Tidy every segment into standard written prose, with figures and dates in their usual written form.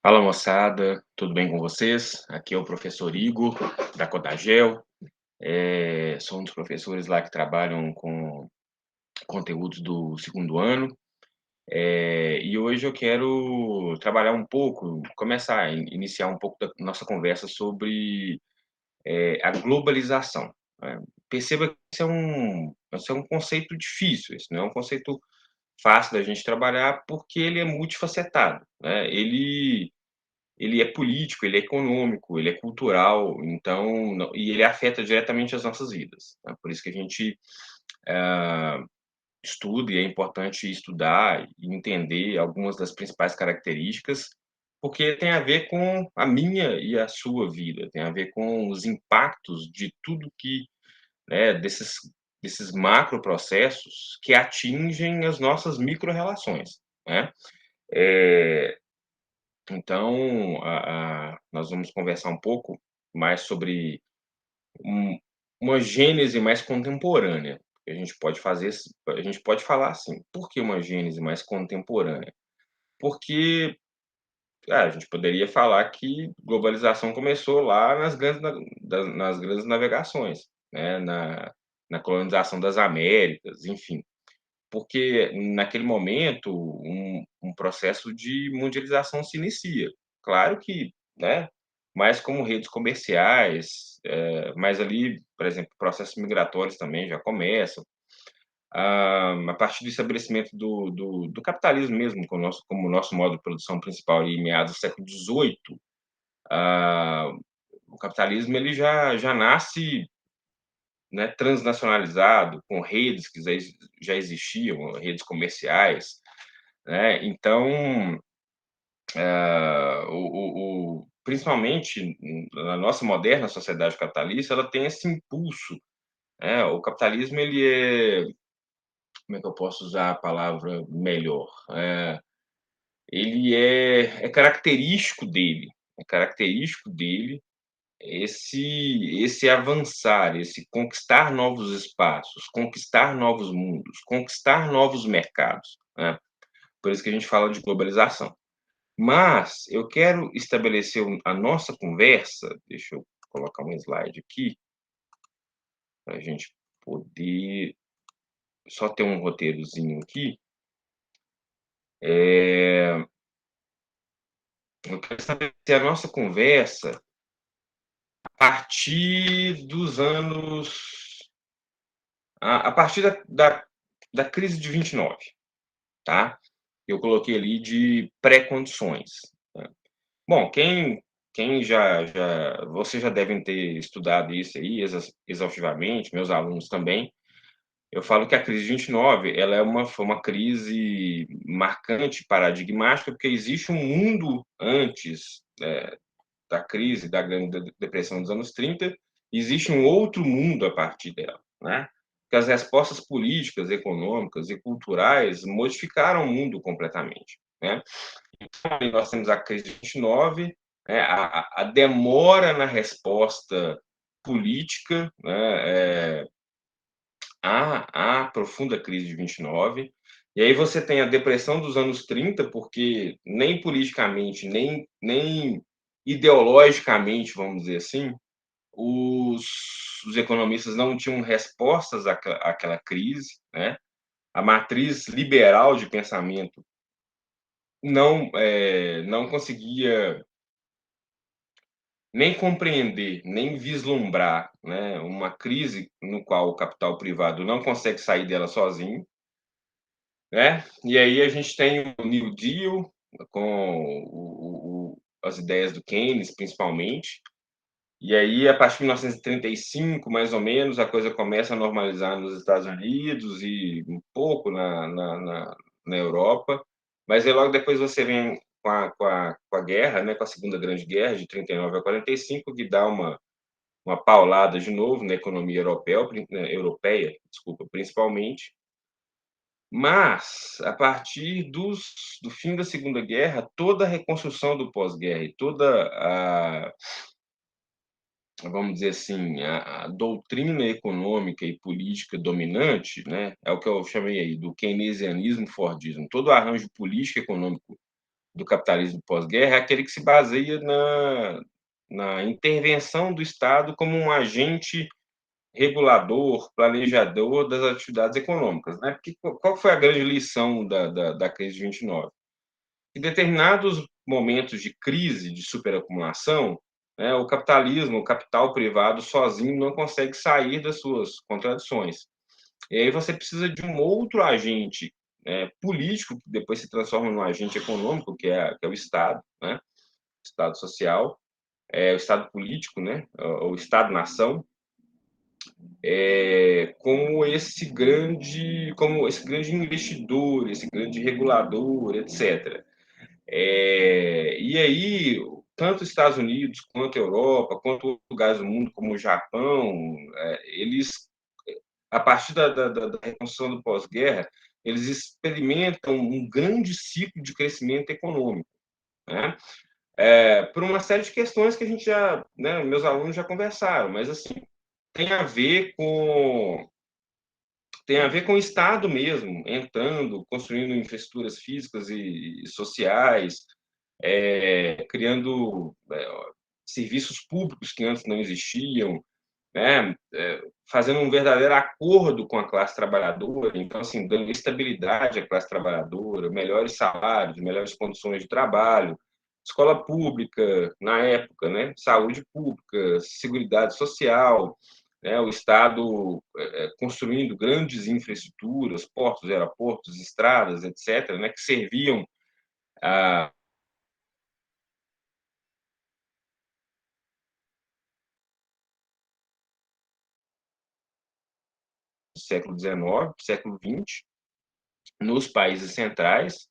Fala moçada, tudo bem com vocês? Aqui é o professor Igor, da Cotagel. Sou um dos professores lá que trabalham com conteúdos do segundo ano. E hoje eu quero trabalhar um pouco, iniciar um pouco da nossa conversa sobre a globalização, né? Perceba que esse é um conceito difícil, esse não é um conceito fácil da gente trabalhar, porque ele é multifacetado, né? Ele é político, ele é econômico, ele é cultural, então e ele afeta diretamente as nossas vidas, né. Por isso que a gente, estuda e é importante estudar e entender algumas das principais características, porque tem a ver com a minha e a sua vida, tem a ver com os impactos de tudo que, né, desses macroprocessos que atingem as nossas microrrelações, né. Eh nós vamos conversar um pouco mais sobre um uma gênese mais contemporânea. A gente pode falar assim: "Por que uma gênese mais contemporânea?" Porque, a gente poderia falar que globalização começou lá nas grandes navegações, né, na colonização das Américas, enfim. Porque naquele momento um processo de mundialização se inicia. Claro que, né, mais como redes comerciais, mas ali, por exemplo, processos migratórios também já começam. A partir do estabelecimento do capitalismo mesmo, como o nosso modo de produção principal ali em meados do século XVIII, ah, o capitalismo ele já nasce, né, transnacionalizado, com redes que já existiam, redes comerciais, né. Então, principalmente na nossa moderna sociedade capitalista, ela tem esse impulso, né. O capitalismo ele é, como é que eu posso usar a palavra melhor? Ele é característico dele esse avançar, esse conquistar novos espaços, conquistar novos mundos, conquistar novos mercados, né. Por isso que a gente fala de globalização. Mas eu quero estabelecer a nossa conversa, deixa eu colocar um slide aqui, para a gente poder só ter um roteirozinho aqui. Eh, eu quero estabelecer a nossa conversa a partir dos anos a partir da crise de 29, tá. Eu coloquei ali de pré-condições, né. Bom, quem vocês já devem ter estudado isso aí exaustivamente, meus alunos também. Eu falo que a crise de 29, ela foi uma crise marcante, paradigmática, porque existe um mundo antes, da crise da grande depressão dos anos 30, existe um outro mundo a partir dela, né. Que as respostas políticas, econômicas e culturais modificaram o mundo completamente, né. Aí nós temos a crise de 29, né, a demora na resposta política, né, à profunda crise de 29. E aí você tem a depressão dos anos 30, porque nem politicamente, nem ideologicamente, vamos dizer assim, os os economistas não tinham respostas àquela crise, né. A matriz liberal de pensamento não conseguia nem compreender, nem vislumbrar, né, uma crise no qual o capital privado não consegue sair dela sozinho, né. E aí a gente tem o New Deal, com as ideias do Keynes, principalmente, e aí a partir de 1935, mais ou menos, a coisa começa a normalizar nos Estados Unidos e um pouco na Europa, mas aí logo depois você vem com a guerra, né, com a Segunda Grande Guerra de 39 a 45, que dá uma paulada de novo na economia europeia, desculpa, principalmente. Mas, a partir do fim da Segunda Guerra, toda a reconstrução do pós-guerra e toda a, vamos dizer assim, a doutrina econômica e política dominante, né, é o que eu chamei aí do keynesianismo fordismo, todo o arranjo político e econômico do capitalismo pós-guerra é aquele que se baseia na intervenção do Estado como um agente regulador, planejador das atividades econômicas, né? Porque qual foi a grande lição da crise de 29? Em determinados momentos de crise, de superacumulação, né, o capitalismo, o capital privado sozinho não consegue sair das suas contradições. E aí você precisa de um outro agente político, que depois se transforma num agente econômico, que é o Estado, né? O Estado social, o Estado político, né? O Estado-nação, como esse grande investidor, esse grande regulador, etc. E aí, tanto os Estados Unidos, quanto a Europa, quanto outros lugares do mundo, como o Japão, eles, a partir da reconstrução do pós-guerra, eles experimentam um grande ciclo de crescimento econômico, né? Por uma série de questões que a gente já, né, meus alunos já conversaram, mas assim, tem a ver com tem a ver com o Estado mesmo, entrando, construindo infraestruturas físicas e sociais, criando serviços públicos que antes não existiam, né? Fazendo um verdadeiro acordo com a classe trabalhadora, então, assim, dando estabilidade à classe trabalhadora, melhores salários, melhores condições de trabalho, escola pública, na época, né? Saúde pública, seguridade social, né? O Estado construindo grandes infraestruturas, portos, aeroportos, estradas, etc., né? Que serviam a século XIX, século XX, nos países centrais,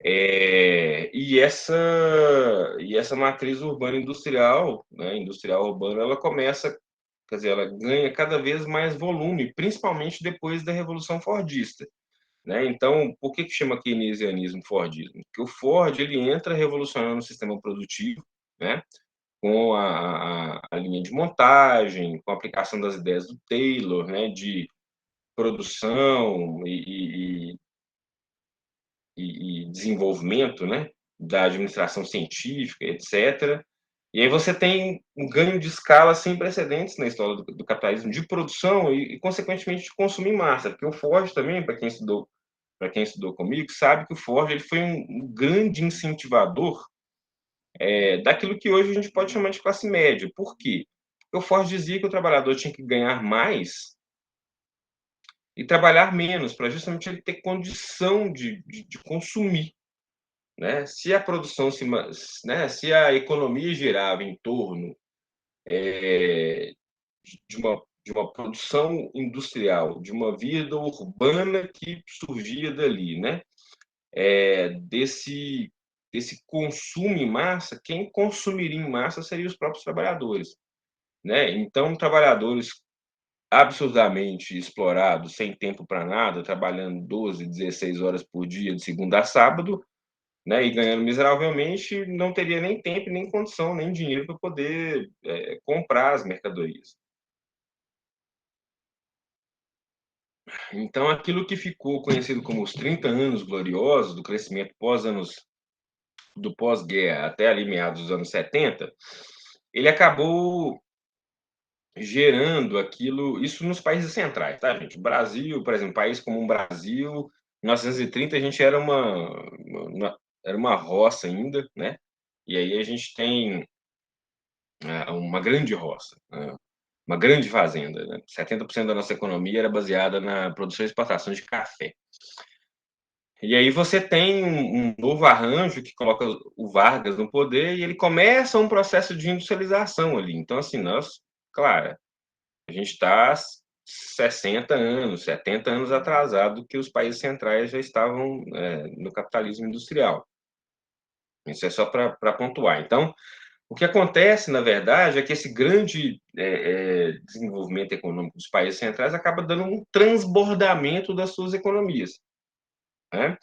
e essa matriz urbana industrial, né, industrial urbana, ela começa, quer dizer, ela ganha cada vez mais volume, principalmente depois da Revolução Fordista, né? Então, por que chama keynesianismo Fordismo? Porque o Ford ele entra revolucionando o sistema produtivo, né? Com a linha de montagem, com a aplicação das ideias do Taylor, né? De produção e desenvolvimento, né, da administração científica, etc. E aí você tem um ganho de escala sem precedentes na história do capitalismo de produção consequentemente, de consumo em massa, porque o Ford também, para quem estudou comigo, sabe que o Ford ele foi um grande incentivador daquilo que hoje a gente pode chamar de classe média. Por quê? Porque o Ford dizia que o trabalhador tinha que ganhar mais e trabalhar menos, para justamente ele ter condição de consumir. Né? Se a produção né? Se a economia girava em torno de uma produção industrial, de uma vida urbana que surgia dali, né? Desse consumo em massa, quem consumiria em massa seriam os próprios trabalhadores, né? Então, trabalhadores absurdamente explorados, sem tempo para nada, trabalhando 12, 16 horas por dia, de segunda a sábado, né, e ganhando miseravelmente, não teria nem tempo, nem condição, nem dinheiro para poder comprar as mercadorias. Então, aquilo que ficou conhecido como os 30 anos gloriosos do crescimento do pós-guerra até ali meados dos anos 70, ele acabou gerando isso nos países centrais, tá, gente? O Brasil, por exemplo, país como o Brasil, em 1930 a gente era uma roça ainda, né? E aí a gente tem uma grande roça, né? Uma grande fazenda, né? 70% da nossa economia era baseada na produção e exportação de café. E aí você tem um novo arranjo que coloca o Vargas no poder e ele começa um processo de industrialização ali. Então, assim, claro, a gente está 60 anos, 70 anos atrasado que os países centrais já estavam no capitalismo industrial. Isso é só para pontuar. Então, o que acontece, na verdade, é que esse grande desenvolvimento econômico dos países centrais acaba dando um transbordamento das suas economias, né?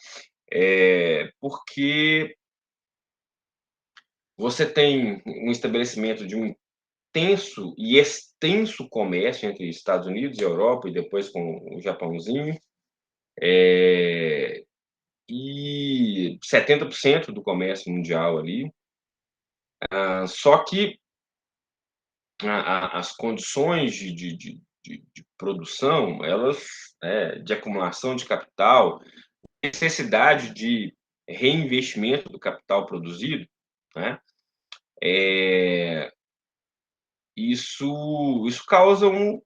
Porque você tem um estabelecimento de um intenso e extenso comércio entre Estados Unidos e Europa, e depois com o Japãozinho, e 70% do comércio mundial ali, só que as condições de produção, elas, de acumulação de capital, necessidade de reinvestimento do capital produzido, né, eh, isso causa um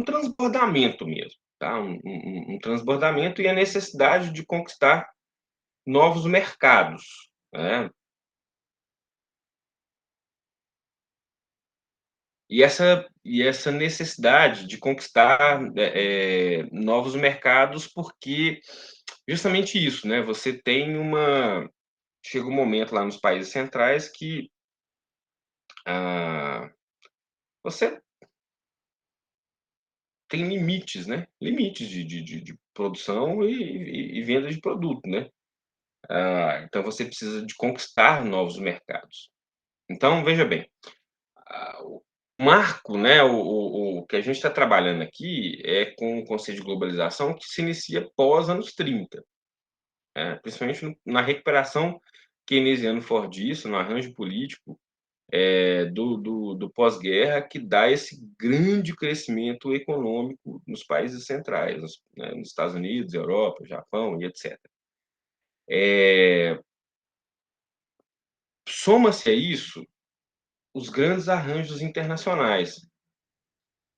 transbordamento mesmo, tá, um transbordamento e a necessidade de conquistar novos mercados, né. E essa necessidade de conquistar, novos mercados, porque justamente isso, né, você tem uma chega um momento lá nos países centrais que, ah, você tem limites, né, limites de produção e venda de produto, né. Então você precisa de conquistar novos mercados. Então veja bem, o marco, né, o que a gente está trabalhando aqui é com o conceito de globalização que se inicia pós anos 30, principalmente na recuperação keynesiano-fordista, no arranjo político, do pós-guerra, que dá esse grande crescimento econômico nos países centrais, né, nos Estados Unidos, Europa, Japão e etc. Eh, Soma-se a isso os grandes arranjos internacionais,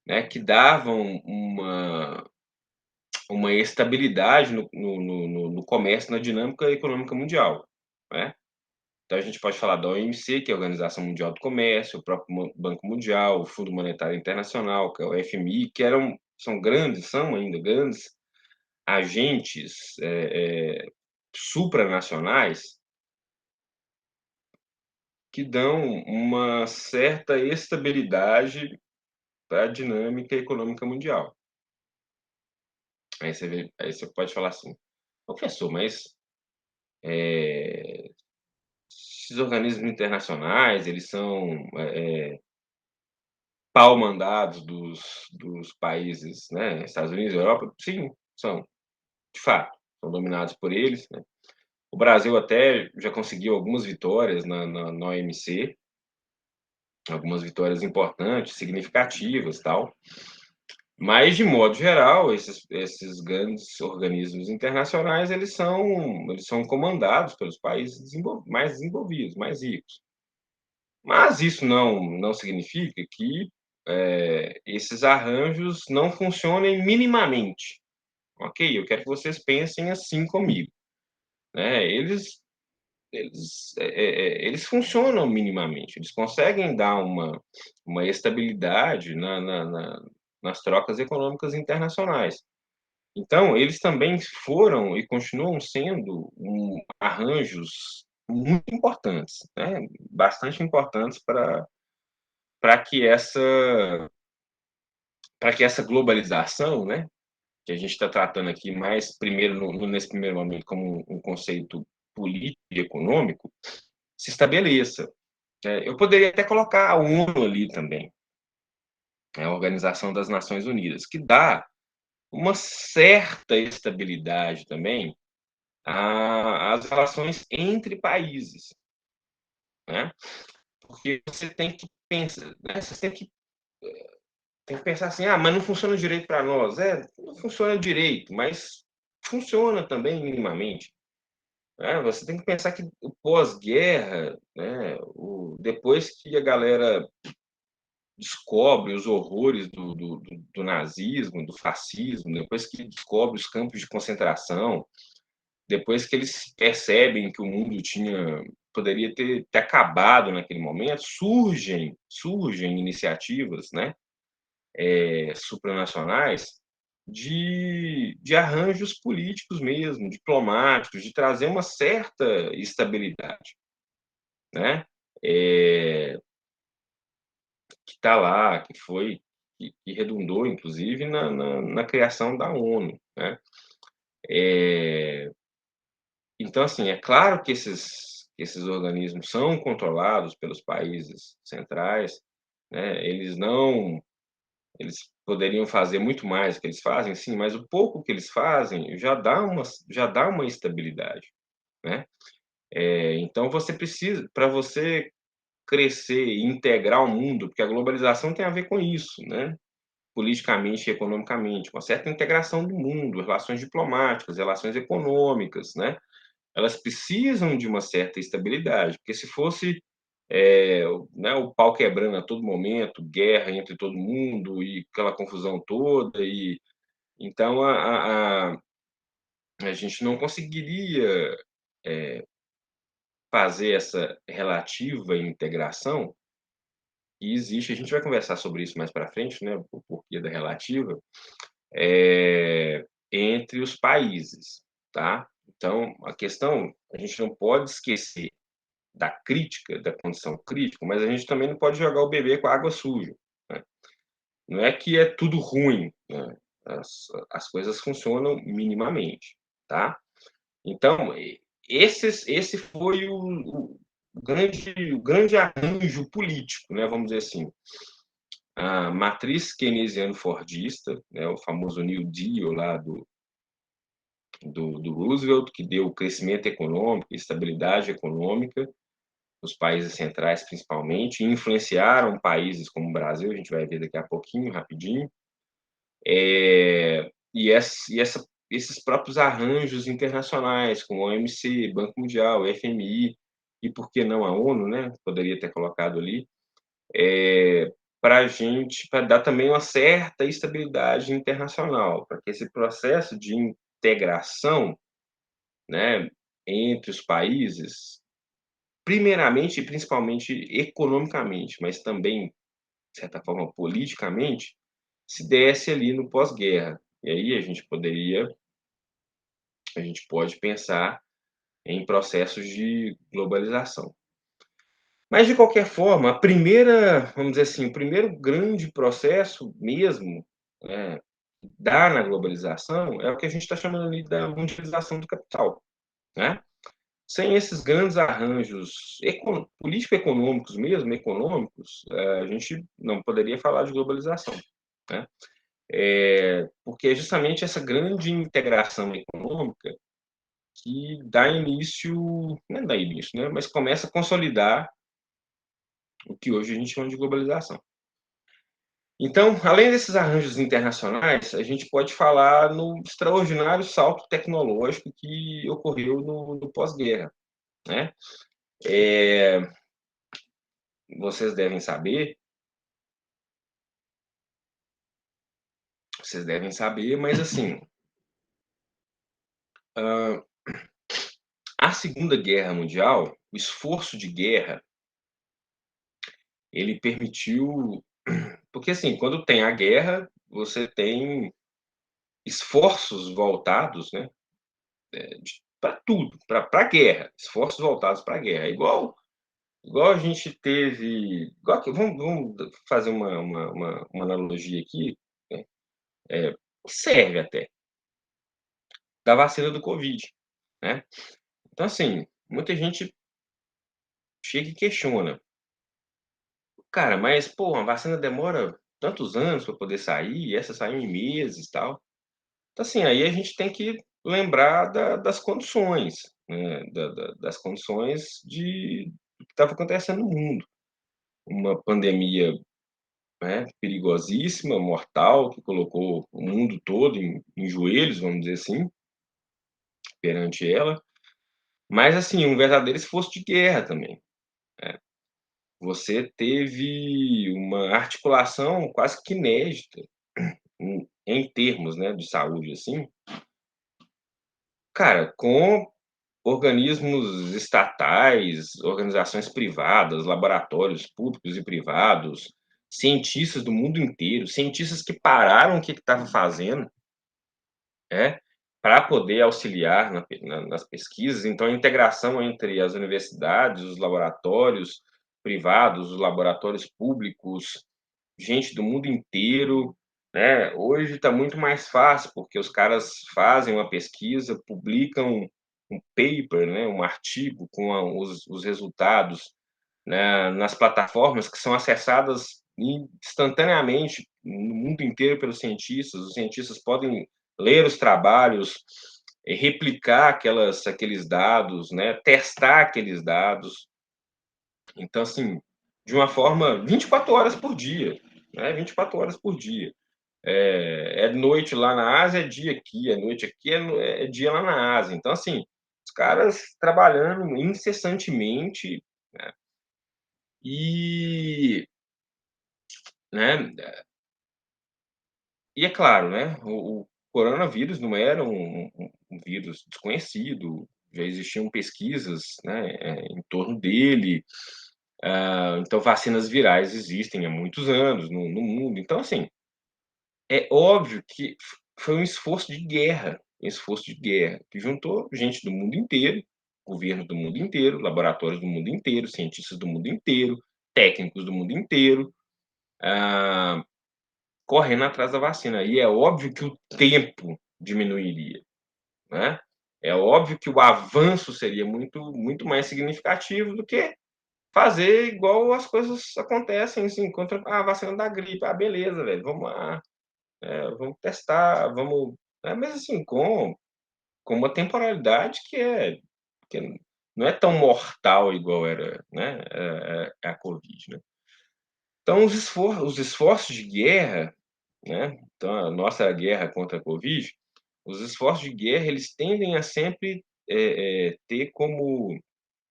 né, que davam uma estabilidade no comércio, na dinâmica econômica mundial, né. Então a gente pode falar da OMC, que é a Organização Mundial do Comércio, o próprio Banco Mundial, o Fundo Monetário Internacional, que é o FMI, que são ainda grandes agentes, supranacionais, que dão uma certa estabilidade para a dinâmica econômica mundial. Aí você pode falar assim: "Professor, mas, eh, esses organismos internacionais, eles são, pau-mandados dos países, né, Estados Unidos, Europa?" Sim, são, de fato, são dominados por eles, né. O Brasil até já conseguiu algumas vitórias na OMC, algumas vitórias importantes, significativas, tal. Mas, de modo geral, esses grandes organismos internacionais, eles são comandados pelos países mais desenvolvidos, mais ricos. Mas isso não significa que, esses arranjos não funcionem minimamente, ok? Eu quero que vocês pensem assim comigo, né, eles funcionam minimamente, eles conseguem dar uma estabilidade nas trocas econômicas internacionais. Então, eles também foram e continuam sendo arranjos muito importantes, né, bastante importantes para que essa para que essa globalização, né, que a gente está tratando aqui mais primeiro nesse primeiro momento como um conceito político e econômico, se estabeleça. Eu poderia até colocar a ONU ali também, né, a Organização das Nações Unidas, que dá uma certa estabilidade também às relações entre países, né, porque você tem que pensar, né, você tem que pensar assim: "Ah, mas não funciona direito para nós". Não funciona direito, mas funciona também minimamente, né. Você tem que pensar que o pós-guerra, né, depois que a galera descobre os horrores do nazismo, do fascismo, depois que descobre os campos de concentração, depois que eles percebem que o mundo poderia ter acabado naquele momento, surgem iniciativas, né, supranacionais de arranjos políticos mesmo, diplomáticos, de trazer uma certa estabilidade, né, eh, que está lá, que redundou inclusive na criação da ONU, né. Eh, então, assim, é claro que esses organismos são controlados pelos países centrais, né, eles poderiam fazer muito mais do que eles fazem, sim, mas o pouco que eles fazem já dá uma estabilidade, né. Então você precisa para você crescer e integrar o mundo, porque a globalização tem a ver com isso, né, politicamente e economicamente, uma certa integração do mundo, relações diplomáticas, relações econômicas, né, elas precisam de uma certa estabilidade, porque se fosse, o pau quebrando a todo momento, guerra entre todo mundo e aquela confusão toda então a gente não conseguiria, eh, fazer essa relativa integração que existe, a gente vai conversar sobre isso mais para frente, né, o porquê da relativa, entre os países, tá. Então, a gente não pode esquecer da crítica, da condição crítica, mas a gente também não pode jogar o bebê com a água suja, né. Não é que é tudo ruim, né, as coisas funcionam minimamente, tá. Então, esse foi o grande arranjo político, né, vamos dizer assim. A matriz keynesiano-fordista, né, o famoso New Deal lá do Roosevelt, que deu crescimento econômico e estabilidade econômica nos países centrais, principalmente, e influenciaram países como o Brasil, a gente vai ver daqui a pouquinho, rapidinho. Esses próprios arranjos internacionais, como a OMC, Banco Mundial, FMI e por que não a ONU, né, poderia ter colocado ali, para dar também uma certa estabilidade internacional, para que esse processo de integração, né, entre os países, primeiramente e principalmente economicamente, mas também, de certa forma, politicamente, se desse ali no pós-guerra. E aí a gente pode pensar em processos de globalização. Mas, de qualquer forma, vamos dizer assim, o primeiro grande processo mesmo, né, dá na globalização é o que a gente está chamando ali da mundialização do capital, né. Sem esses grandes arranjos político-econômicos mesmo, econômicos, a gente não poderia falar de globalização, né. Porque é justamente essa grande integração econômica que dá início não dá início, né, mas começa a consolidar o que hoje a gente chama de globalização. Então, além desses arranjos internacionais, a gente pode falar no extraordinário salto tecnológico que ocorreu no pós-guerra, né. Eh, vocês devem saber vocês devem saber, mas assim, hã, a Segunda Guerra Mundial, o esforço de guerra, ele permitiu porque assim, quando tem a guerra, você tem esforços voltados, né, para tudo, para a guerra, esforços voltados para a guerra. Igual a gente teve igual que vamos fazer uma analogia aqui, né, serve até, da vacina do Covid, né. Então assim, muita gente chega e questiona: "Cara, mas pô, a vacina demora tantos anos para poder sair, e essa saiu em meses, e tal". Então assim, aí a gente tem que lembrar das condições, né, das condições do que estava acontecendo no mundo. Uma pandemia, né, perigosíssima, mortal, que colocou o mundo todo em joelhos, vamos dizer assim, perante ela, mas assim, um verdadeiro esforço de guerra também, né. Você teve uma articulação quase que inédita em termos, né, de saúde, assim, cara, com organismos estatais, organizações privadas, laboratórios públicos e privados, cientistas do mundo inteiro, cientistas que pararam o que estavam fazendo, né, para poder auxiliar nas pesquisas. Então, a integração entre as universidades, os laboratórios privados, os laboratórios públicos, gente do mundo inteiro, né. Hoje está muito mais fácil, porque os caras fazem uma pesquisa, publicam um paper, né, um artigo com os resultados, né, nas plataformas que são acessadas instantaneamente no mundo inteiro pelos cientistas. Os cientistas podem ler os trabalhos, replicar aqueles dados, né, testar aqueles dados. Então, assim, de uma forma 24 horas por dia, né, 24 horas por dia. É noite lá na Ásia, é dia aqui, é noite aqui, é dia lá na Ásia. Então, assim, os caras trabalhando incessantemente, né, e, né, e é claro, né, o coronavírus não era um vírus desconhecido, já existiam pesquisas, né, em torno dele, então vacinas virais existem há muitos anos no mundo. Então, assim, é óbvio que foi um esforço de guerra, que juntou gente do mundo inteiro, governos do mundo inteiro, laboratórios do mundo inteiro, cientistas do mundo inteiro, técnicos do mundo inteiro, ah, correndo atrás da vacina. E é óbvio que o tempo diminuiria, né. É óbvio que o avanço seria muito mais significativo do que fazer igual as coisas acontecem, assim, contra a vacina da gripe. "Ah, beleza, velho, vamos lá, vamos testar, vamos", mas assim, com uma temporalidade que não é tão mortal igual era, né, a covid, né. Então os esforços de guerra, né, então a nossa guerra contra a covid, os esforços de guerra eles tendem a sempre, ter como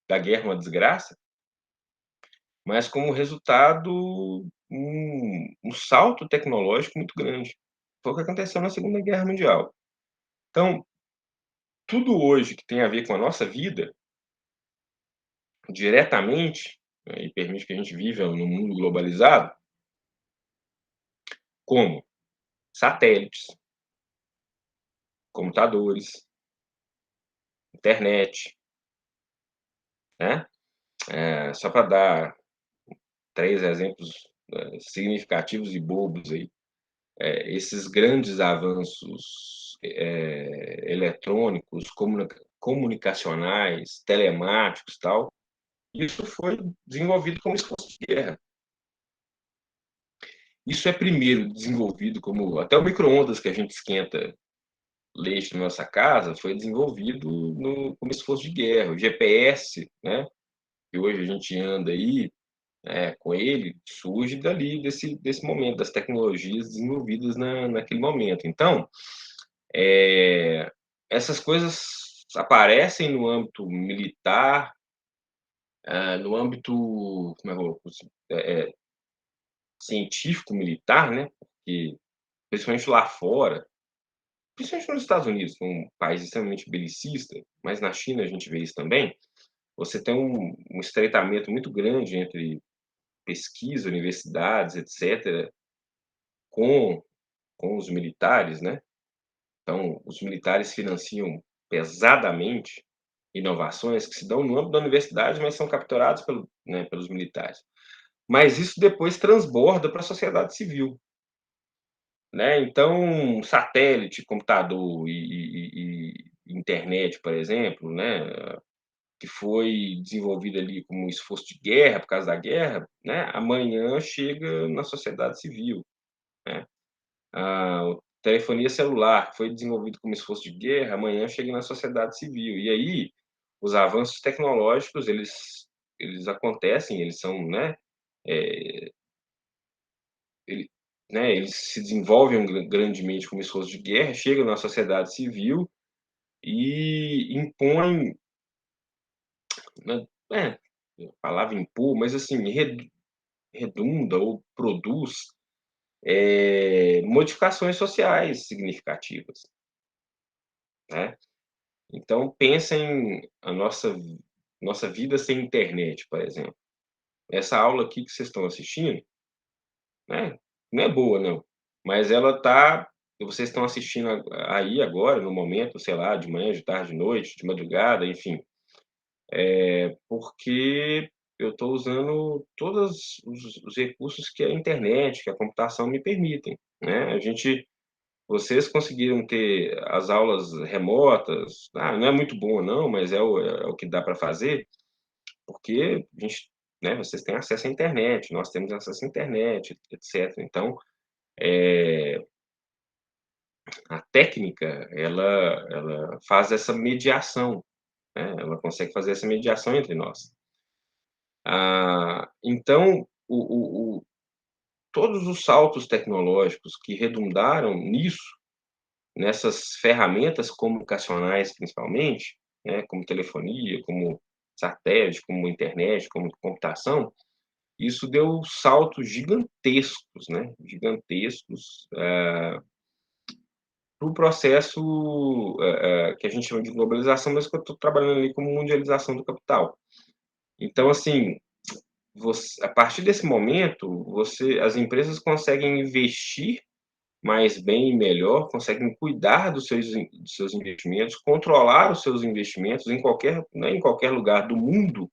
da guerra uma desgraça, mas como resultado um salto tecnológico muito grande. Foi o que aconteceu na Segunda Guerra Mundial. Então, tudo hoje que tem a ver com a nossa vida, diretamente, né, e permite que a gente viva num mundo globalizado, como satélites, computadores, internet, né, só para dar 3 exemplos, significativos e bobos aí. Esses grandes avanços, eletrônicos, comunicacionais, telemáticos, tal, isso foi desenvolvido como esforço de guerra. Isso é primeiro desenvolvido como até o micro-ondas que a gente esquenta leite na nossa casa foi desenvolvido como esforço de guerra. O GPS, né, que hoje a gente anda aí, com ele, surge desse momento, das tecnologias desenvolvidas naquele momento. Então, eh, essas coisas aparecem no âmbito militar, no âmbito, como é que eu vou científico militar, né, porque principalmente lá fora, principalmente nos Estados Unidos, que é um país extremamente belicista, mas na China a gente vê isso também, você tem um estreitamento muito grande entre pesquisa, universidades, etcétera, com os militares, né. Então, os militares financiam pesadamente inovações que se dão no âmbito da universidade, mas são capturados pelos militares. Mas isso depois transborda para a sociedade civil, né. Então, satélite, computador e internet, por exemplo, né, que foi desenvolvido ali como um esforço de guerra, por causa da guerra, né, amanhã chega na sociedade civil, né. A telefonia celular, que foi desenvolvido como esforço de guerra, amanhã chega na sociedade civil. E aí, os avanços tecnológicos, eles acontecem, eles são, né, eh, ele eles se desenvolvem grandemente como esforço de guerra, chegam na sociedade civil e impõem, né, a palavra impor, mas assim, redunda ou produz, modificações sociais significativas, né. Então pensem a nossa vida sem internet, por exemplo. Essa aula aqui que vocês estão assistindo, né, não é boa não, mas ela tá vocês estão assistindo aí agora, no momento, sei lá, de manhã, de tarde, de noite, de madrugada, enfim, porque eu estou usando todos os recursos que a internet, que a computação me permitem, né. Vocês conseguiram ter as aulas remotas, não é muito bom não, mas é o que dá para fazer, porque a gente, né, vocês têm acesso à internet, nós temos acesso à internet, etcétera. Então, a técnica, ela faz essa mediação, né, ela consegue fazer essa mediação entre nós. Então todos os saltos tecnológicos que redundaram nisso, nessas ferramentas comunicacionais principalmente, né, como telefonia, como satélite, como internet, como computação, isso deu saltos gigantescos, né, gigantescos, para o processo, que a gente chama de globalização, mas que eu estou trabalhando ali como mundialização do capital. Então, assim, a partir desse momento, as empresas conseguem investir mais bem e melhor, conseguem cuidar dos seus investimentos, controlar os seus investimentos em qualquer, né, em qualquer lugar do mundo,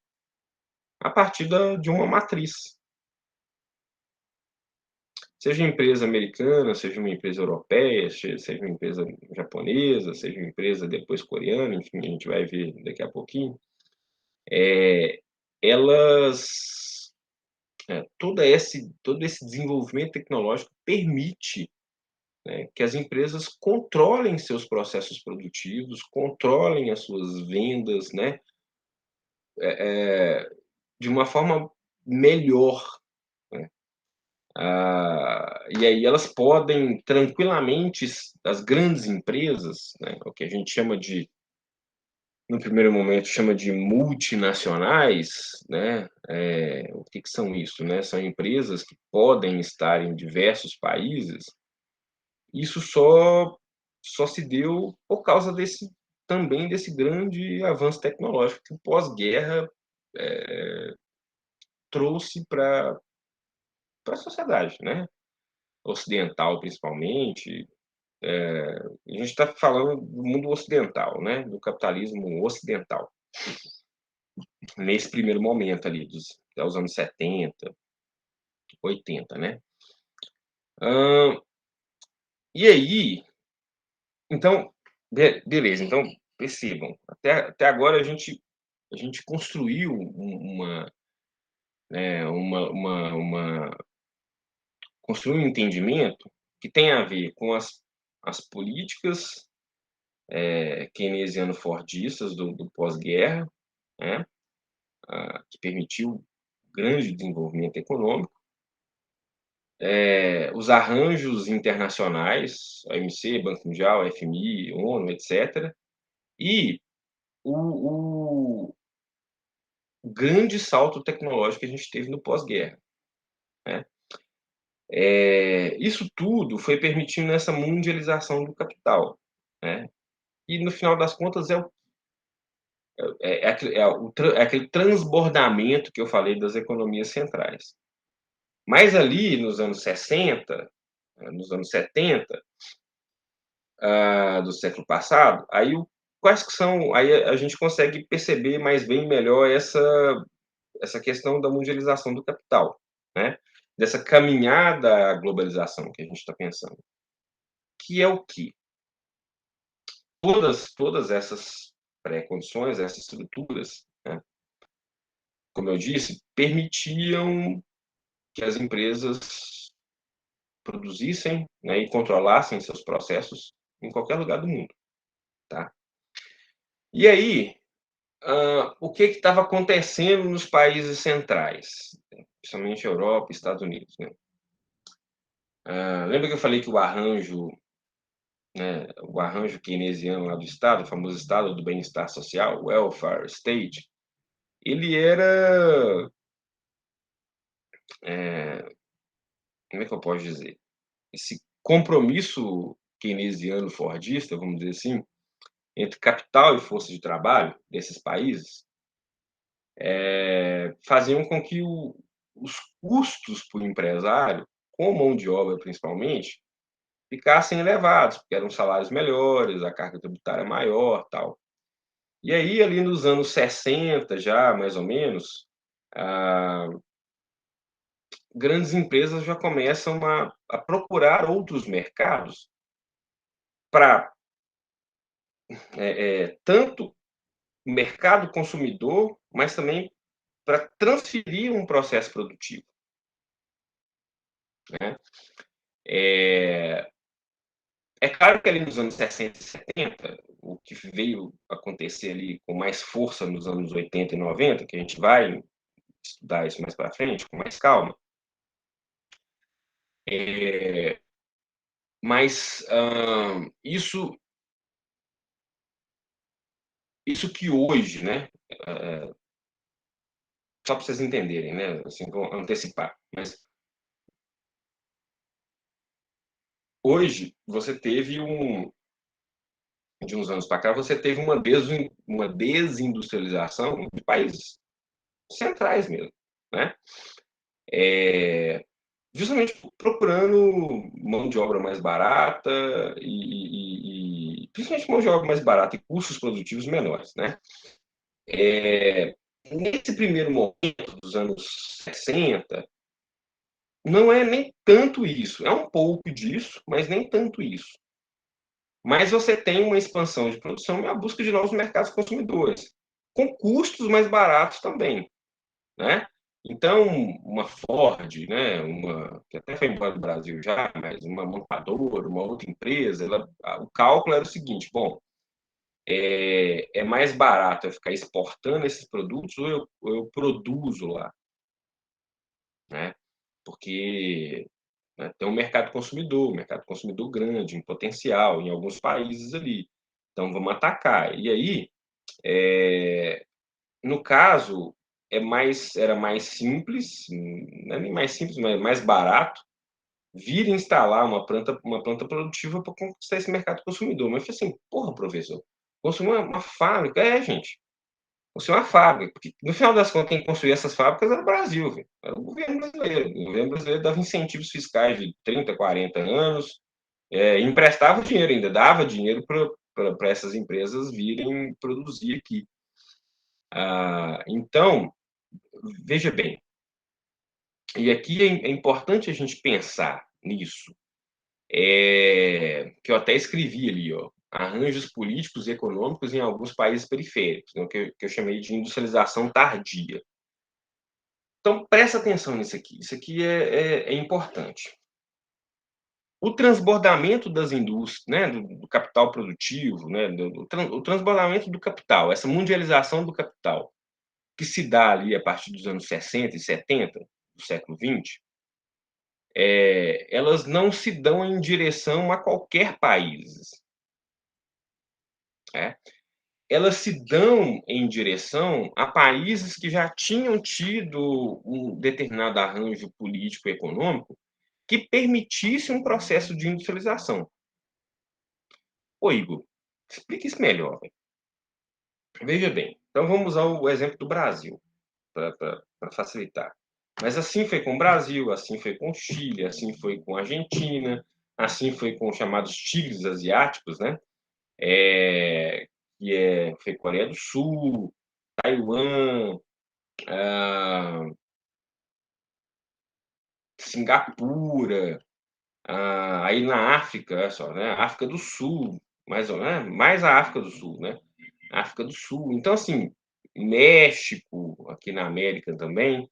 a partir de uma matriz. Seja uma empresa americana, seja uma empresa europeia, seja uma empresa japonesa, seja uma empresa depois coreana, enfim, a gente vai ver daqui a pouquinho, eh, elas todo esse desenvolvimento tecnológico permite, né, que as empresas controlem seus processos produtivos, controlem as suas vendas, né, de uma forma melhor, né. E aí elas podem tranquilamente as grandes empresas, né, o que a gente chama de no primeiro momento chama de multinacionais, né, o que que são isso, né? São empresas que podem estar em diversos países. Isso só se deu por causa desse grande avanço tecnológico que o pós-guerra, trouxe para a sociedade, né, ocidental principalmente. A gente está falando do mundo ocidental, né, do capitalismo ocidental, nesse primeiro momento ali até os anos 70, 80, né. Hã, e aí, então, beleza, então percebam, até agora a gente construiu uma, né, construir um entendimento que tem a ver com as políticas, keynesiano-fordistas do pós-guerra, né, que permitiu grande desenvolvimento econômico, os arranjos internacionais, OMC, Banco Mundial, FMI, ONU, etcétera, e o grande salto tecnológico que a gente teve no pós-guerra, né. Isso tudo foi permitindo essa mundialização do capital, né. E no final das contas é aquele transbordamento que eu falei das economias centrais. Mas ali nos anos 60, nos anos 70, do século passado, quais que são aí a gente consegue perceber mais bem melhor essa questão da mundialização do capital, né, dessa caminhada à globalização que a gente está pensando, que é o quê? Todas essas pré-condições, essas estruturas, né, como eu disse, permitiam que as empresas produzissem, né, e controlassem seus processos em qualquer lugar do mundo, tá. E aí, o que estava acontecendo nos países centrais, principalmente Europa e Estados Unidos, né. Lembra que eu falei que o arranjo keynesiano lá do Estado, o famoso Estado do bem-estar social, welfare state, ele era, eh, como é que eu posso dizer? Esse compromisso keynesiano-fordista, vamos dizer assim, entre capital e força de trabalho desses países, faziam com que os custos para o empresário, com mão de obra principalmente, ficassem elevados, porque eram salários melhores, a carga tributária maior, tal. E aí, ali nos anos 60 já, mais ou menos, ah, grandes empresas já começam a procurar outros mercados para, tanto mercado consumidor, mas também para transferir um processo produtivo, né. Eh, É claro que ali nos anos 60 e 70, o que veio acontecer ali com mais força nos anos 80 e 90, que a gente vai estudar isso mais para frente, com mais calma, é, mas isso que hoje, né, só para vocês entenderem, né, assim, vou antecipar, mas hoje você teve de uns anos para cá, você teve uma desindustrialização de países centrais mesmo, né? É, justamente procurando mão de obra mais barata principalmente mão de obra mais barata e custos produtivos menores, né? Nesse primeiro momento dos anos 60, não é nem tanto isso, é um pouco disso, mas nem tanto isso. Mas você tem uma expansão de produção e a busca de novos mercados consumidores, com custos mais baratos também, né? Então, uma Ford, né, que até foi embora do Brasil já, mas uma montadora, uma outra empresa, o cálculo era o seguinte: bom, é mais barato eu ficar exportando esses produtos ou eu produzo lá, né? Porque, né, tem um mercado consumidor grande, em potencial, em alguns países ali. Então, vamos atacar. E aí, no caso, era mais simples, não é nem mais simples, mas mais barato, vir instalar uma planta produtiva para conquistar esse mercado consumidor. Mas eu falei assim, porra, professor, construir uma fábrica. É, gente, construir uma fábrica. Porque, no final das contas, quem construía essas fábricas era o Brasil, velho. Era o governo brasileiro. O governo brasileiro dava incentivos fiscais de 30, 40 anos, emprestava dinheiro ainda, dava dinheiro para essas empresas virem produzir aqui. Então, veja bem, e aqui é importante a gente pensar nisso, que eu até escrevi ali, ó, arranjos políticos e econômicos em alguns países periféricos, né, que eu chamei de industrialização tardia. Então, presta atenção nisso aqui, isso aqui é importante. O transbordamento das indústrias, né, do capital produtivo, né, o transbordamento do capital, essa mundialização do capital, que se dá ali a partir dos anos 60 e 70 do século XX, elas não se dão em direção a qualquer país, né? Elas se dão em direção a países que já tinham tido um determinado arranjo político e econômico que permitisse um processo de industrialização. Ô Igor, explica isso melhor. Veja bem, então vamos usar o exemplo do Brasil, para facilitar. Mas assim foi com o Brasil, assim foi com o Chile, assim foi com a Argentina, assim foi com os chamados tigres asiáticos, né? É, foi Coreia do Sul, Taiwan, ah, Singapura, aí na África, olha só, né? África do Sul, mais a África do Sul, né? África do Sul. Então, assim, México, aqui na América também.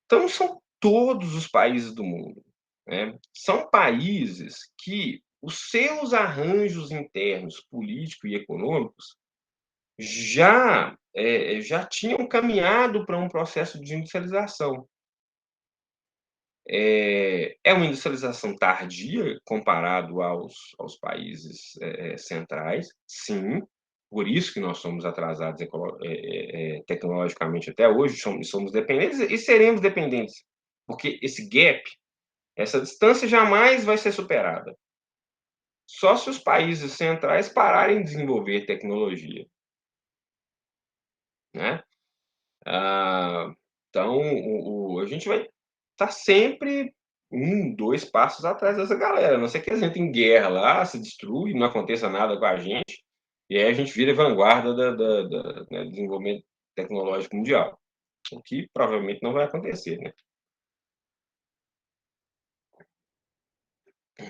Então, são todos os países do mundo, né? São países que os seus arranjos internos, políticos e econômicos, já tinham caminhado para um processo de industrialização. É uma industrialização tardia comparado aos países centrais, sim. Por isso que nós somos atrasados tecnologicamente até hoje, somos dependentes e seremos dependentes, porque esse gap, essa distância jamais vai ser superada. Só se os países centrais pararem de desenvolver tecnologia, né? Ah, então, a gente vai estar sempre dois passos atrás dessa galera. A não ser que eles entrem em guerra lá, se destrui, não aconteça nada com a gente, e aí a gente vira vanguarda né, do desenvolvimento tecnológico mundial, o que provavelmente não vai acontecer, né?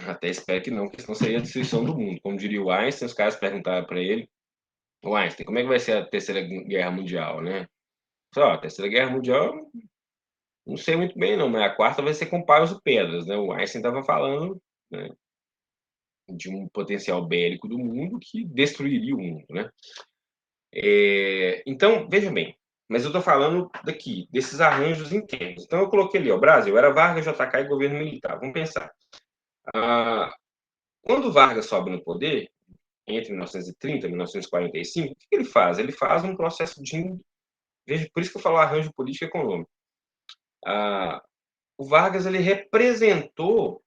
Até espero que não, porque senão seria a destruição do mundo. Como diria o Einstein, os caras perguntaram para ele: o Einstein, como é que vai ser a Terceira Guerra Mundial, né? Só, a Terceira Guerra Mundial, não sei muito bem, não, mas a quarta vai ser com paus e pedras, né? O Einstein estava falando, né? de um potencial bélico do mundo que destruiria o mundo, né? Então, veja bem, mas eu estou falando daqui, desses arranjos internos. Então, eu coloquei ali, ó, Brasil, era Vargas, JK e governo militar. Vamos pensar. Quando Vargas sobe no poder, entre 1930 e 1945, o que ele faz? Ele faz um processo de. Veja, por isso que eu falo arranjo político econômico. O Vargas ele representou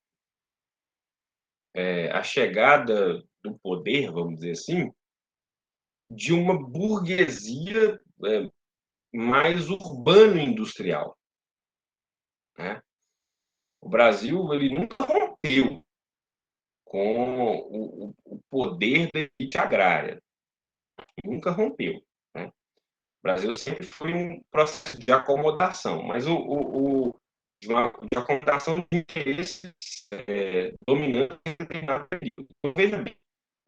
a chegada do poder, vamos dizer assim, de uma burguesia mais urbano-industrial. Né? O Brasil ele nunca rompeu com o poder da elite agrária, nunca rompeu. Né? O Brasil sempre foi um processo de acomodação, mas de acomodação de interesses dominantes em determinado período. Então, veja bem,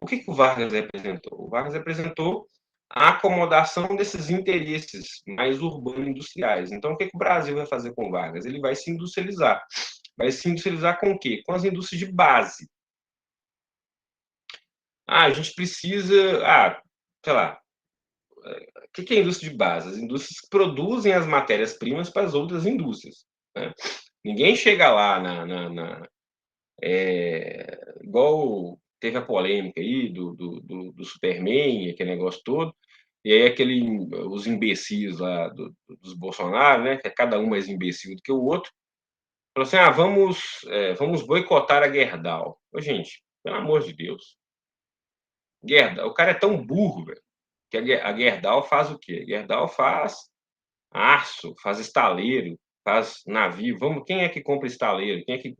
o que o Vargas representou? O Vargas representou a acomodação desses interesses mais urbano-industriais. Então, o que o Brasil vai fazer com o Vargas? Ele vai se industrializar. Vai se industrializar com o quê? Com as indústrias de base. A gente precisa, sei lá, o que é indústria de base? As indústrias que produzem as matérias-primas para as outras indústrias. Né? Ninguém chega lá igual teve a polêmica aí do Superman, aquele negócio todo, e aí os imbecis lá dos Bolsonaro, né, que é cada um mais imbecil do que o outro, falou assim, vamos boicotar a Gerdau. Ô, gente, pelo amor de Deus, Gerdau, o cara é tão burro, velho, que a Gerdau faz o quê? A Gerdau faz aço, faz estaleiro, faz navio. Quem é que compra estaleiro? Quem é que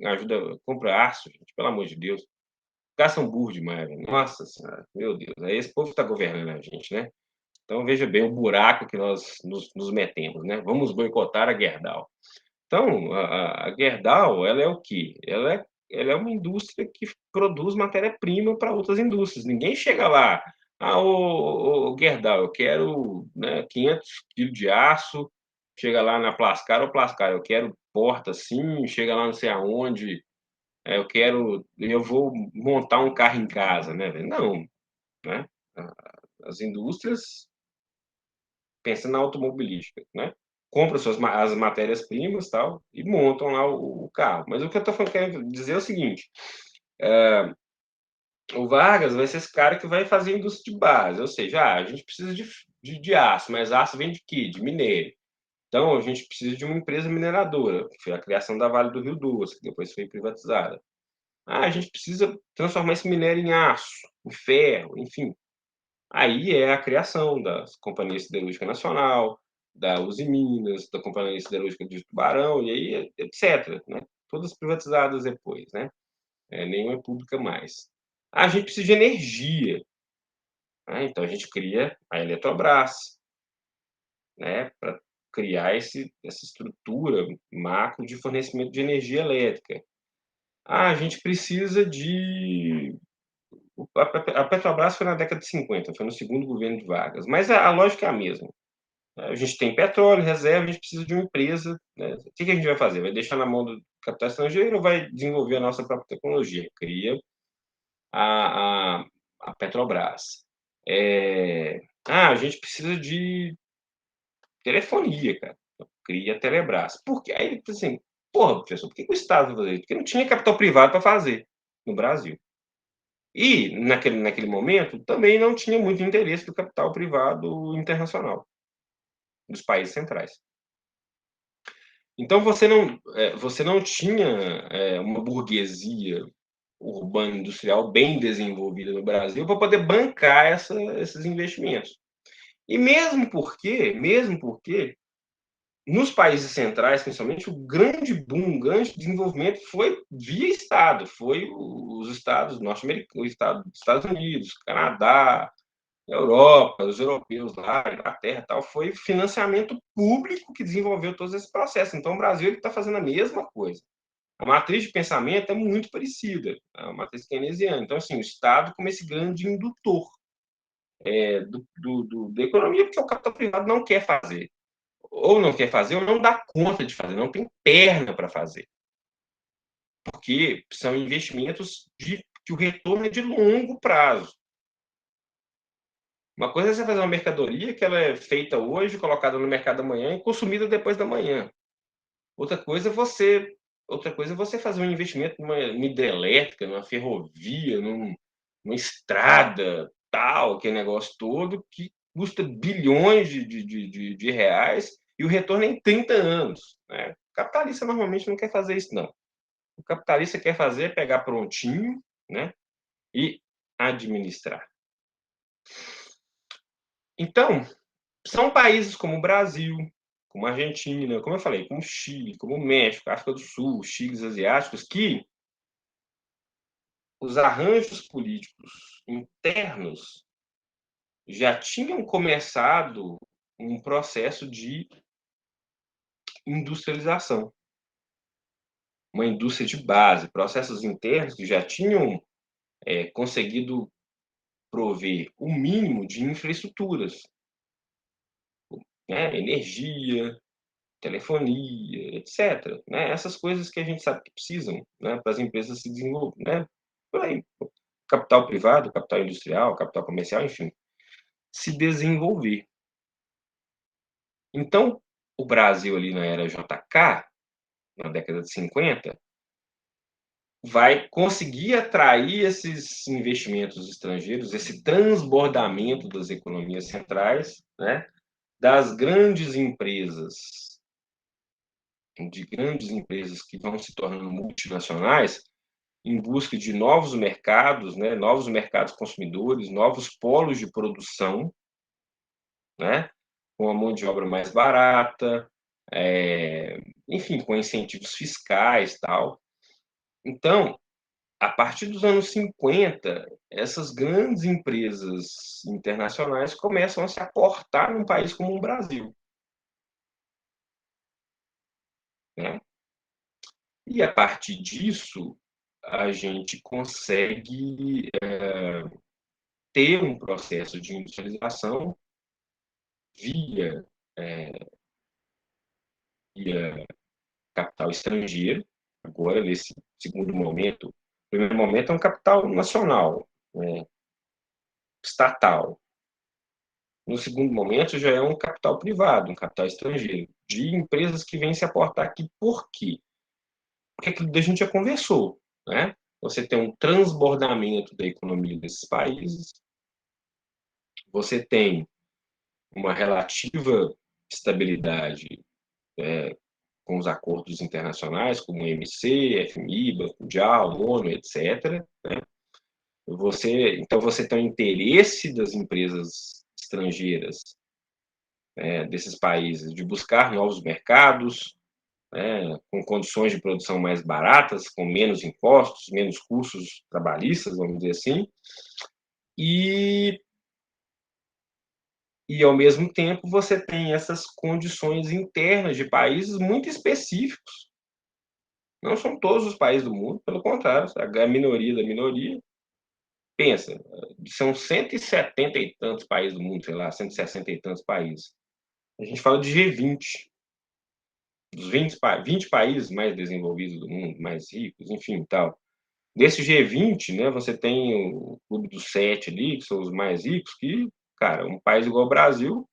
compra aço, gente? Pelo amor de Deus. Os caras são burros demais, velho. Nossa senhora, meu Deus. É esse povo que está governando a gente, né? Então veja bem o buraco que nós nos metemos, né? Vamos boicotar a Gerdau. Então, a Gerdau, ela é o quê? Ela é uma indústria que produz matéria-prima para outras indústrias. Ninguém chega lá, ô Gerdau, eu quero, né, 500 quilos de aço, chega lá na Plascar, ô Plascar, eu quero porta assim, chega lá não sei aonde, eu vou montar um carro em casa, né? Não, né? As indústrias pensam na automobilística, né? Compram as matérias-primas tal e montam lá o carro. Mas o que eu estou querendo dizer é o seguinte: o Vargas vai ser esse cara que vai fazer indústria de base, ou seja, a gente precisa de aço, mas aço vem de quê? De minério. Então, a gente precisa de uma empresa mineradora, que foi a criação da Vale do Rio Doce, que depois foi privatizada. A gente precisa transformar esse minério em aço, em ferro, enfim. Aí é a criação da Companhia Siderúrgica Nacional, da Uzi Minas, da Companhia Siderúrgica de Tubarão, e aí etc. Né? Todas privatizadas depois, né? Nenhuma é pública mais. A gente precisa de energia, né? Então a gente cria a Eletrobras, né? Para criar essa estrutura macro de fornecimento de energia elétrica. A gente precisa de a Petrobras foi na década de 50, foi no segundo governo de Vargas, mas a lógica é a mesma. A gente tem petróleo, reserva, a gente precisa de uma empresa. Né? O que a gente vai fazer? Vai deixar na mão do capital estrangeiro ou vai desenvolver a nossa própria tecnologia? Cria a, a, a Petrobras. A gente precisa de telefonia, cara. Cria a Telebrás. Por quê? Aí, assim, porra, professor, por que o Estado vai fazer isso? Porque não tinha capital privado para fazer no Brasil. E, naquele momento, também não tinha muito interesse do capital privado internacional, dos países centrais. Então, você não tinha uma burguesia urbana industrial bem desenvolvida no Brasil para poder bancar esses investimentos. E mesmo porque, nos países centrais, principalmente, o grande boom, o grande desenvolvimento foi via Estado, foi os estados norte-americanos, Estados Unidos, Canadá, Europa, os europeus lá, Inglaterra e tal, foi financiamento público que desenvolveu todos esses processos. Então, o Brasil está fazendo a mesma coisa. A matriz de pensamento é muito parecida, a matriz keynesiana. Então, assim, o Estado como esse grande indutor da economia, porque o capital privado não quer fazer. Ou não quer fazer, ou não dá conta de fazer, não tem perna para fazer. Porque são investimentos de que o retorno é de longo prazo. Uma coisa é você fazer uma mercadoria que ela é feita hoje, colocada no mercado amanhã e consumida depois da manhã. Outra coisa é você outra coisa é você fazer um investimento numa hidrelétrica, numa ferrovia, numa estrada, tal, aquele negócio todo que custa bilhões de reais e o retorno é em 30 anos, né. O capitalista normalmente não quer fazer isso não. O capitalista quer fazer é pegar prontinho, né, e administrar. Então, são países como o Brasil, como a Argentina, como eu falei, como o Chile, como o México, África do Sul, os Chiles asiáticos, que os arranjos políticos internos já tinham começado um processo de industrialização, uma indústria de base, processos internos que já tinham conseguido prover o mínimo de infraestruturas, né, energia, telefonia, etc, né, essas coisas que a gente sabe que precisam, né, para as empresas se desenvolver, né, por aí, capital privado, capital industrial, capital comercial, enfim, se desenvolver. Então, o Brasil ali na era JK, na década de 50, vai conseguir atrair esses investimentos estrangeiros, esse transbordamento das economias centrais, né, das grandes empresas, de grandes empresas que vão se tornando multinacionais, em busca de novos mercados, né, novos mercados consumidores, novos polos de produção, né, com a mão de obra mais barata, enfim, com incentivos fiscais, tal. Então, a partir dos anos 50, essas grandes empresas internacionais começam a se aportar num país como o Brasil, né. E a partir disso, a gente consegue ter um processo de industrialização via, eh, via capital estrangeiro, agora nesse segundo momento. O primeiro momento é um capital nacional, né, estatal. No segundo momento já é um capital privado, um capital estrangeiro, de empresas que vêm se aportar aqui. Por quê? Porque aquilo que a gente já conversou, né? Você tem um transbordamento da economia desses países, você tem uma relativa estabilidade com os acordos internacionais, como o OMC, FMI, Banco Mundial, ONU, etc. Então você tem o interesse das empresas estrangeiras, desses países, de buscar novos mercados, né, com condições de produção mais baratas, com menos impostos, menos custos trabalhistas, vamos dizer assim, e, e ao mesmo tempo você tem essas condições internas de países muito específicos. Não são todos os países do mundo, pelo contrário, a minoria da minoria. Pensa, são 170 e tantos países do mundo, sei lá, 160 e tantos países. A gente fala de G20, dos 20 países mais desenvolvidos do mundo, mais ricos, enfim, tal. Nesse G20, né, você tem o clube dos 7 ali, que são os mais ricos, que, cara, um país igual o Brasil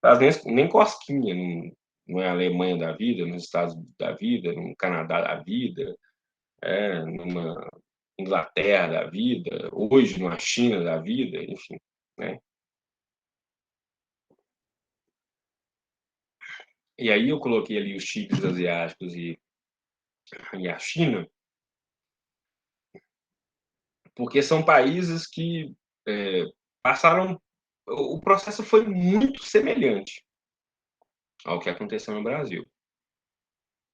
faz nem cosquinha, não é a Alemanha da vida, nos Estados da vida, no Canadá da vida, numa Inglaterra da vida, hoje numa China da vida, enfim, né. E aí eu coloquei ali os tigres asiáticos e a China, porque são países que, passaram o processo foi muito semelhante ao que aconteceu no Brasil,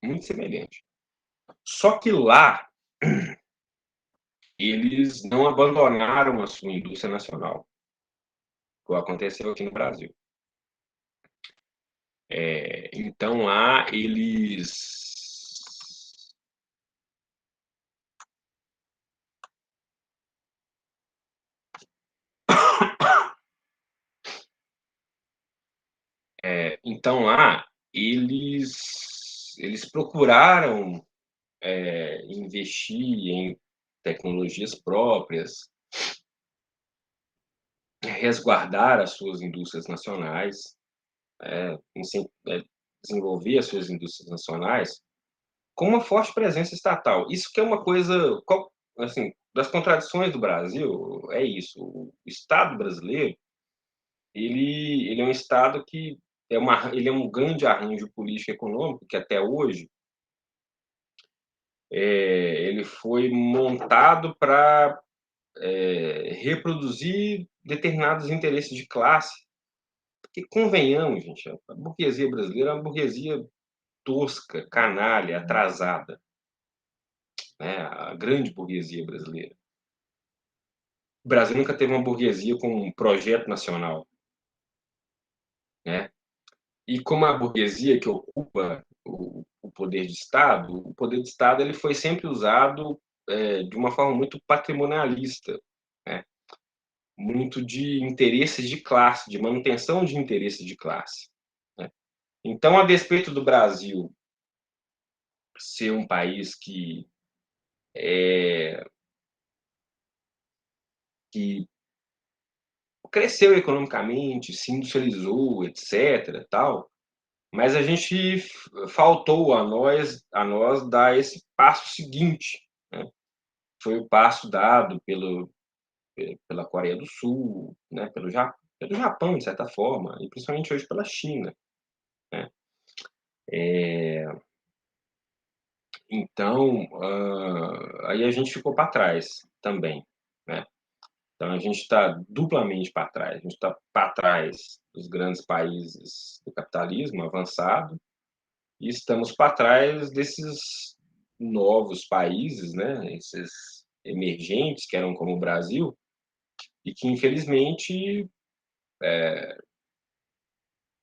muito semelhante. Só que lá, eles não abandonaram a sua indústria nacional, como aconteceu aqui no Brasil. Então lá então lá eles procuraram investir tecnologias próprias, resguardar as suas indústrias nacionais, desenvolver as suas indústrias nacionais com uma forte presença estatal. Isso que é uma coisa, assim, das contradições do Brasil, é isso. O Estado brasileiro, ele é um Estado que ele é um grande arranjo político e econômico que até hoje ele foi montado para reproduzir determinados interesses de classe. Porque convenhamos, gente, a burguesia brasileira é uma burguesia tosca, canalha, atrasada, né? A grande burguesia brasileira. O Brasil nunca teve uma burguesia com um projeto nacional, né? E como a burguesia que ocupa o poder de Estado, o poder de Estado ele foi sempre usado de uma forma muito patrimonialista, né? Muito de interesses de classe, de manutenção de interesses de classe, né? Então, a despeito do Brasil ser um país que cresceu economicamente, se industrializou, etc., tal, mas a gente faltou a nós dar esse passo seguinte, né? Foi o passo dado pela Coreia do Sul, né? Pelo Japão, de certa forma, e principalmente hoje pela China, né? Então, aí a gente ficou para trás também, né? Então a gente está duplamente para trás. A gente está para trás dos grandes países do capitalismo avançado e estamos para trás desses novos países, né? Esses emergentes que eram como o Brasil e que infelizmente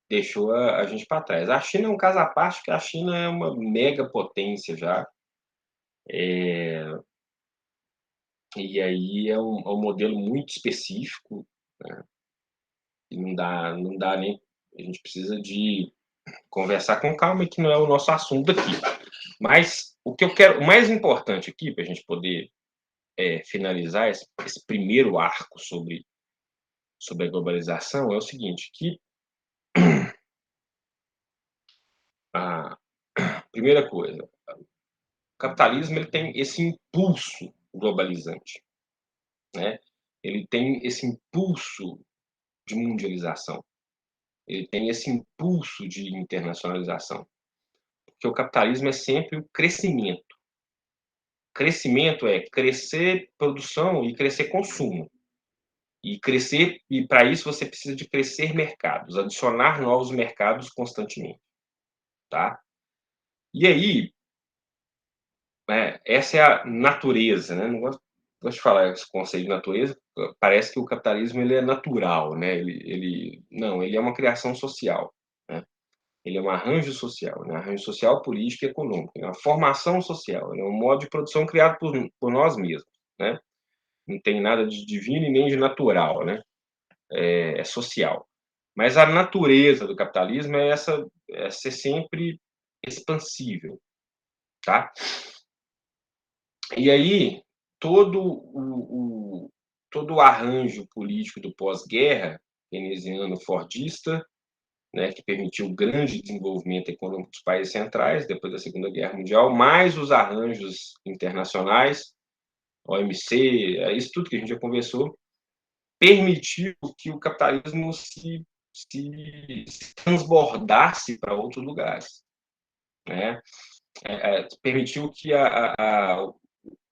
deixou a gente para trás. A China é um caso à parte, porque a China é uma mega potência já. E aí é um modelo muito específico, né? E não dá nem. A gente precisa de conversar com calma, que não é o nosso assunto aqui. Mas o que eu quero, o mais importante aqui, para a gente poder finalizar esse primeiro arco sobre a globalização, é o seguinte: que a primeira coisa, o capitalismo ele tem esse impulso globalizante, né? Ele tem esse impulso de mundialização, ele tem esse impulso de internacionalização, porque o capitalismo é sempre o crescimento. Crescimento é crescer produção e crescer consumo. E para isso você precisa de crescer mercados, adicionar novos mercados constantemente, tá? E aí, né, essa é a natureza, né? Não gosto de falar esse conceito de natureza, parece que o capitalismo ele é natural, né? Não, ele é uma criação social, né? Ele é um arranjo social, né? Arranjo social, político e econômico, é uma formação social, é um modo de produção criado por nós mesmos, né? Não tem nada de divino e nem de natural, né? É social. Mas a natureza do capitalismo é ser sempre expansível, tá? E aí todo o arranjo político do pós-guerra, keynesiano fordista, né, que permitiu o grande desenvolvimento econômico dos países centrais depois da Segunda Guerra Mundial, mais os arranjos internacionais, OMC, isso tudo que a gente já conversou, permitiu que o capitalismo se transbordasse para outros lugares, né? Permitiu que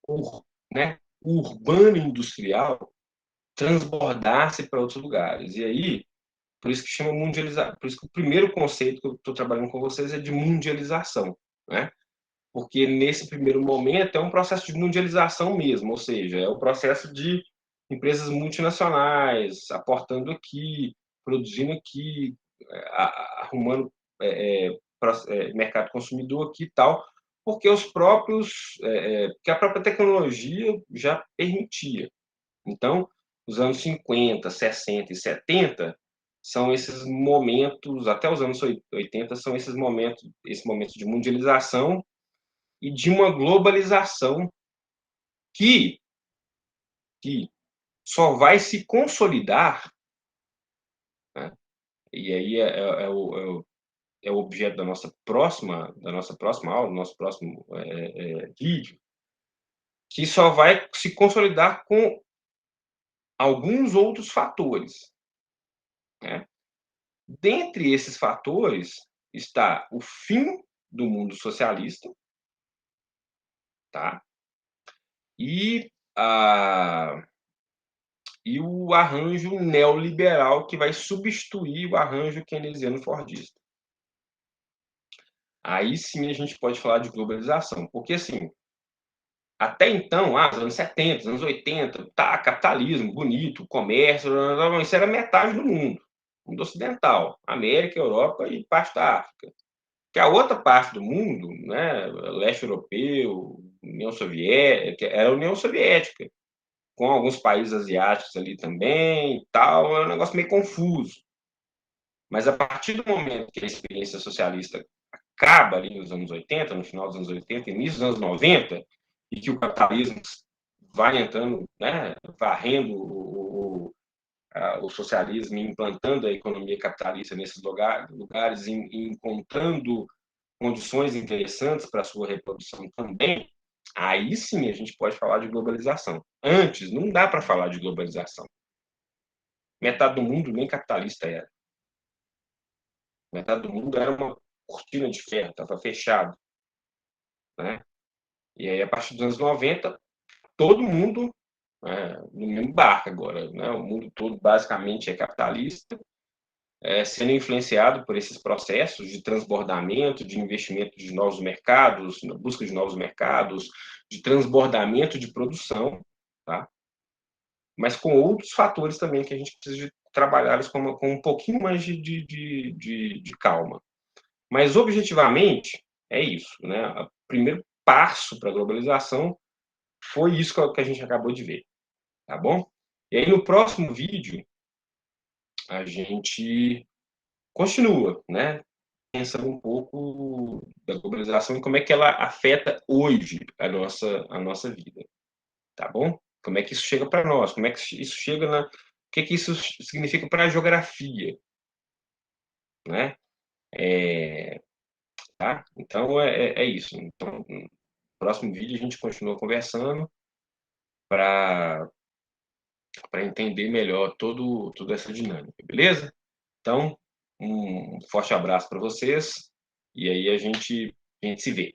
o, né, o urbano industrial transbordasse para outros lugares. E aí, por isso que chama mundialização. Por isso que o primeiro conceito que eu estou trabalhando com vocês é de mundialização, né? Porque nesse primeiro momento é um processo de mundialização mesmo, ou seja, é o processo de empresas multinacionais aportando aqui, produzindo aqui, arrumando mercado consumidor aqui e tal, porque porque a própria tecnologia já permitia. Então, os anos 50, 60 e 70 são esses momentos, até os anos 80 são esse momento de mundialização e de uma globalização que que só vai se consolidar, né, e aí é o objeto da nossa próxima aula, do nosso próximo vídeo, que só vai se consolidar com alguns outros fatores, né? Dentre esses fatores está o fim do mundo socialista, tá? E, a, e o arranjo neoliberal que vai substituir o arranjo keynesiano-fordista. Aí sim a gente pode falar de globalização, porque assim, até então, os anos 70, anos 80, tá, capitalismo, bonito, comércio, isso era metade do mundo ocidental, América, Europa e parte da África. Que a outra parte do mundo, né, leste europeu, União Soviética, era a União Soviética, com alguns países asiáticos ali também e tal, é um negócio meio confuso. Mas a partir do momento que a experiência socialista acaba ali nos anos 80, no final dos anos 80, início dos anos 90, e que o capitalismo vai entrando, né, varrendo o socialismo, implantando a economia capitalista nesses lugares e encontrando condições interessantes para a sua reprodução também, aí sim a gente pode falar de globalização. Antes, não dá para falar de globalização. Metade do mundo nem capitalista era. Metade do mundo era uma cortina de ferro, estava fechado. Né? E aí, a partir dos anos 90, todo mundo no mesmo barco agora. Né? O mundo todo basicamente é capitalista, sendo influenciado por esses processos de transbordamento, de investimento de novos mercados, na busca de novos mercados, de transbordamento de produção, tá? Mas com outros fatores também que a gente precisa trabalhar com um pouquinho mais de calma. Mas, objetivamente, é isso. Né? O primeiro passo para a globalização foi isso que a gente acabou de ver. Tá bom? E aí, no próximo vídeo, a gente continua, né? Pensando um pouco da globalização e como é que ela afeta hoje a nossa vida, tá bom? Como é que isso chega para nós? Como é que isso chega o que que isso significa para a geografia, né? Tá? Então é isso. Então, no próximo vídeo a gente continua conversando para entender melhor toda essa dinâmica, beleza? Então, um forte abraço para vocês e aí a gente se vê.